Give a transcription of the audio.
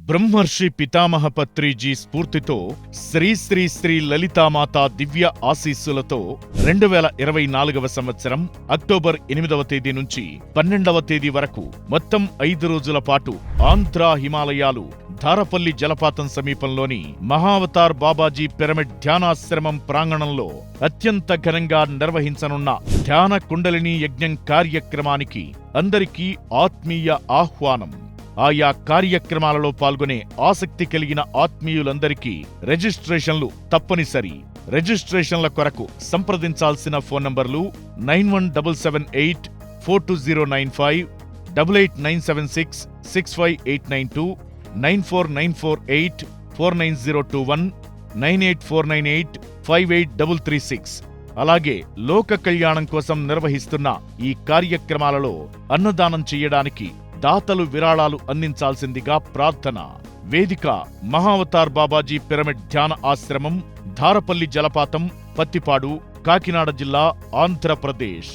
బ్రహ్మర్షి పితామహ పత్రిజీ స్ఫూర్తితో శ్రీ శ్రీ శ్రీ లలితామాత దివ్య ఆశీస్సులతో 2024వ సంవత్సరం అక్టోబర్ 8వ తేదీ నుంచి 12వ తేదీ వరకు మొత్తం 5 రోజుల పాటు ఆంధ్ర హిమాలయాలు ధారపల్లి జలపాతం సమీపంలోని మహావతార్ బాబాజీ పిరమిడ్ ధ్యానాశ్రమం ప్రాంగణంలో అత్యంత ఘనంగా నిర్వహించనున్న ధ్యాన కుండలిని యజ్ఞం కార్యక్రమానికి అందరికీ ఆత్మీయ ఆహ్వానం. ఆయా కార్యక్రమాలలో పాల్గొనే ఆసక్తి కలిగిన ఆత్మీయులందరికీ రిజిస్ట్రేషన్లు తప్పనిసరి. రిజిస్ట్రేషన్ల కొరకు సంప్రదించాల్సిన ఫోన్ నంబర్లు 9177842095, 8897665892, 9494849021, 98498583336. అలాగే లోక కళ్యాణం కోసం నిర్వహిస్తున్న ఈ కార్యక్రమాలలో అన్నదానం చేయడానికి దాతలు విరాళాలు అందించాల్సిందిగా ప్రార్థన. వేదిక మహావతార్ బాబాజీ పిరమిడ్ ధ్యాన ఆశ్రమం, ధారపల్లి జలపాతం, పత్తిపాడు, కాకినాడ జిల్లా, ఆంధ్రప్రదేశ్.